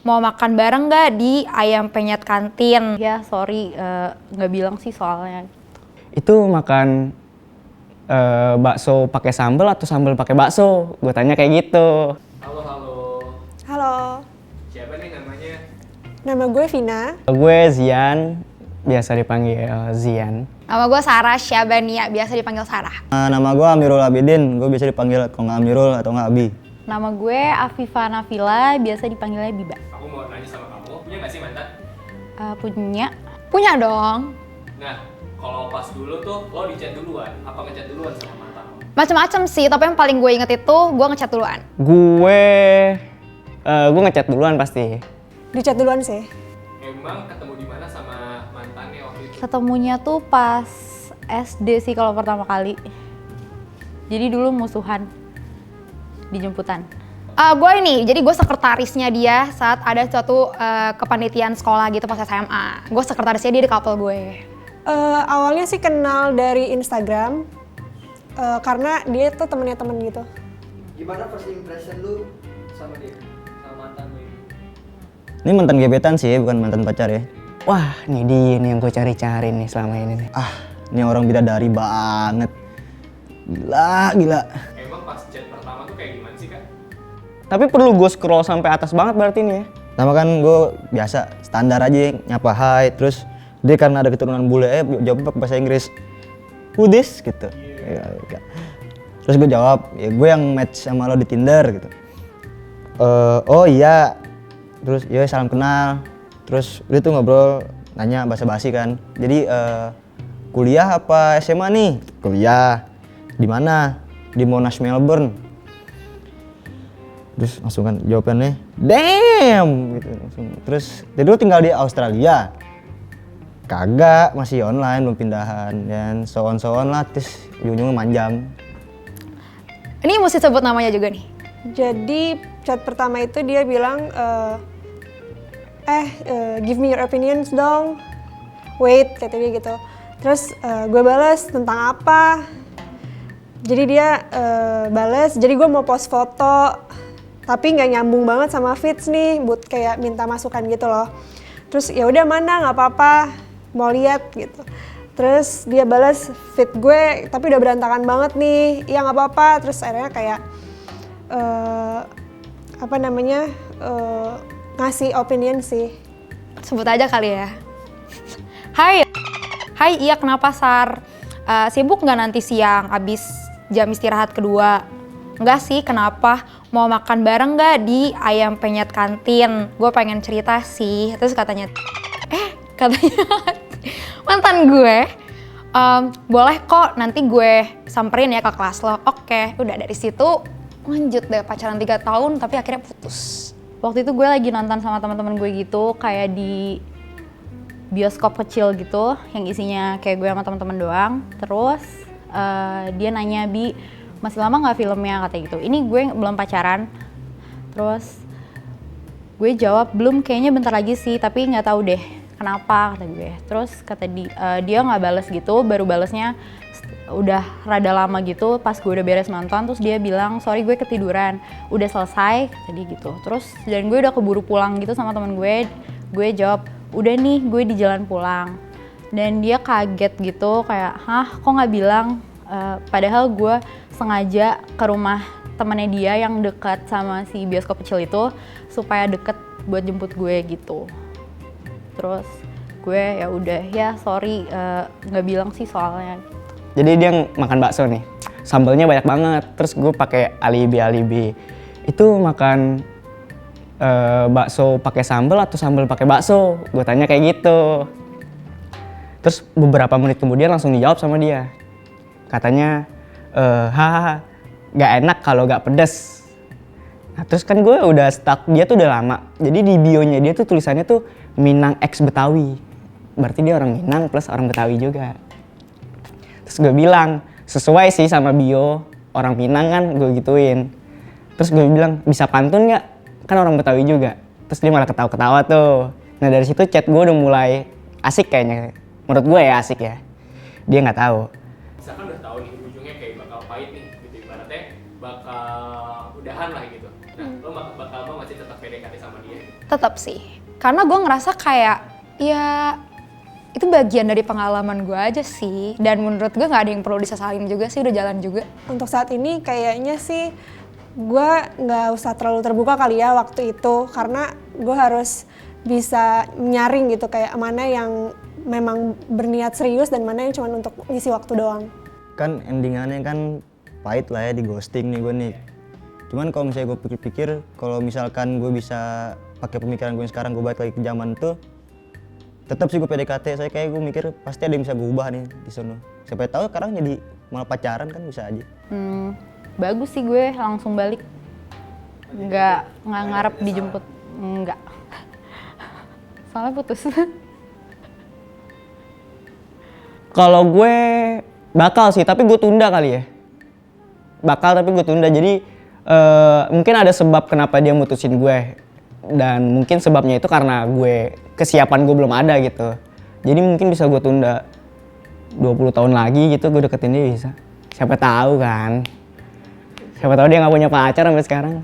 mau makan bareng nggak di ayam penyet kantin? Ya sorry, nggak bilang sih soalnya. Itu makan bakso pakai sambal atau sambal pakai bakso? Gue tanya kayak gitu. Halo, halo. Halo, Siapa nih namanya? nama gue Vina. Gue Zian, biasa dipanggil Zian. Nama gue Sarah Syabania, biasa dipanggil Sarah. Nama gue Amirul Abidin, gue bisa dipanggil kalau nggak Amirul atau nggak Abi. Nama gue Afifa Nafila, biasa dipanggilnya Biba. Aku mau nanya sama kamu, punya nggak sih mantan? Punya dong. Nah, kalau pas dulu tuh lo di chat duluan, apa ngechat duluan sama mantan lo? Macem-macem sih, tapi yang paling gue inget itu gue ngechat duluan. Gue ngechat duluan pasti. Di chat duluan sih. Emang ketemu di mana sama mantannya waktu itu? Ketemunya tuh pas SD sih kalau pertama kali. Jadi dulu musuhan di jemputan. Jadi gue sekretarisnya dia saat ada suatu kepanitiaan sekolah gitu pas SMA. Gue sekretarisnya dia di couple gue. Awalnya sih kenal dari Instagram, karena dia tuh temennya temen gitu. Gimana first impression lu sama dia, sama mantan lu ini? Ini mantan gebetan sih, bukan mantan pacar ya. Wah, nih dia nih yang gue cari-cari nih selama ini nih. Ini orang bidadari banget. Gila. Emang pas chat pertama tuh kayak gimana sih, Kak? Tapi perlu gue scroll sampai atas banget berarti nih ya. Nama kan gue biasa, standar aja nyapa hai, terus dia karena ada keturunan bule, jawab pakai bahasa Inggris. Who this? Gitu. Ya. Terus gue jawab, ya gue yang match sama lo di Tinder gitu. Oh iya. Terus ya salam kenal. Terus dia tuh ngobrol, nanya basa-basi kan. Jadi kuliah apa SMA nih? Kuliah. Di mana? Di Monash Melbourne. Terus langsung kan jawabannya, damn gitu langsung. Terus dia dulu tinggal di Australia. Kagak, masih online, belum pindahan dan so on lah, terus ujung-ujungnya manjam. Ini mesti sebut namanya juga nih. Jadi chat pertama itu dia bilang, give me your opinions dong. Wait, kata dia gitu. Terus gue balas tentang apa? Jadi dia balas, jadi gue mau post foto, tapi nggak nyambung banget sama feeds nih, buat kayak minta masukan gitu loh. Terus ya udah mana, nggak apa-apa, mau lihat gitu. Terus dia balas feed gue, tapi udah berantakan banget nih, ya nggak apa-apa. Terus akhirnya kayak ngasih opinion sih. Sebut aja kali ya. Hai, iya kenapa Sar? Sibuk nggak nanti siang abis jam istirahat kedua? Enggak sih, kenapa? Mau makan bareng nggak di ayam penyet kantin? Gue pengen cerita sih. Terus katanya mantan gue, boleh kok nanti gue samperin ya ke kelas lo. Oke, udah dari situ lanjut deh pacaran 3 tahun tapi akhirnya putus. Waktu itu gue lagi nonton sama teman-teman gue gitu, kayak di bioskop kecil gitu yang isinya kayak gue sama teman-teman doang. Terus dia nanya, Bi, masih lama nggak filmnya, kata gitu. Ini gue belum pacaran. Terus gue jawab belum, kayaknya bentar lagi sih, tapi nggak tahu deh kenapa, kata gue. Terus kata dia nggak bales gitu, baru balesnya udah rada lama gitu pas gue udah beres nonton. Terus dia bilang, sorry gue ketiduran, udah selesai, kata dia gitu. Terus dan gue udah keburu pulang gitu sama teman gue jawab udah nih gue di jalan pulang. Dan dia kaget gitu kayak, hah kok nggak bilang? Padahal gue sengaja ke rumah temannya dia yang dekat sama si bioskop kecil itu supaya deket buat jemput gue gitu. Terus gue ya udah ya sorry nggak bilang sih soalnya. Jadi dia makan bakso nih, sambalnya banyak banget. Terus gue pakai alibi. Itu makan bakso pakai sambal atau sambal pakai bakso? Gue tanya kayak gitu. Terus beberapa menit kemudian langsung dijawab sama dia. Katanya, hahaha, gak enak kalau gak pedas. Nah terus kan gue udah stuck, dia tuh udah lama. Jadi di bio-nya dia tuh tulisannya tuh Minang X Betawi. Berarti dia orang Minang plus orang Betawi juga. Terus gue bilang, sesuai sih sama bio orang Minang kan, gue gituin. Terus gue bilang, bisa pantun gak? Kan orang Betawi juga. Terus dia malah ketawa-ketawa tuh. Nah dari situ chat gue udah mulai asik kayaknya. Menurut gue ya asik ya. Dia nggak tahu. Misalkan udah tahu nih ujungnya kayak bakal pahit nih gitu, ibaratnya bakal udahan lah gitu. Nah, lo bakal mau nggak sih tetap PDKT PDKT sama dia? Tetap sih, karena gue ngerasa kayak ya itu bagian dari pengalaman gue aja sih, dan menurut gue nggak ada yang perlu disesalin juga sih, udah jalan juga. Untuk saat ini kayaknya sih gue nggak usah terlalu terbuka kali ya waktu itu, karena gue harus bisa nyaring gitu kayak mana yang memang berniat serius dan mana yang cuma untuk ngisi waktu doang. Kan endingannya kan pahit lah ya, di ghosting nih gue nih. Cuman kalau misalnya gue pikir-pikir, kalau misalkan gue bisa pakai pemikiran gue yang sekarang, gue balik lagi ke zaman tuh, tetap sih gue PDKT. Saya kayak gue mikir pasti ada yang bisa gue ubah nih di sono. Siapa tahu sekarang jadi malah pacaran kan, bisa aja. Bagus sih gue langsung balik, nggak ngarep dijemput, nggak. Soalnya putus. Kalau gue bakal sih, tapi gue tunda kali ya. Bakal tapi gue tunda. Jadi mungkin ada sebab kenapa dia mutusin gue. Dan mungkin sebabnya itu karena kesiapan gue belum ada gitu. Jadi mungkin bisa gue tunda 20 tahun lagi gitu, gue deketin dia bisa. Siapa tahu kan. Siapa tahu dia nggak punya pacar sampai sekarang.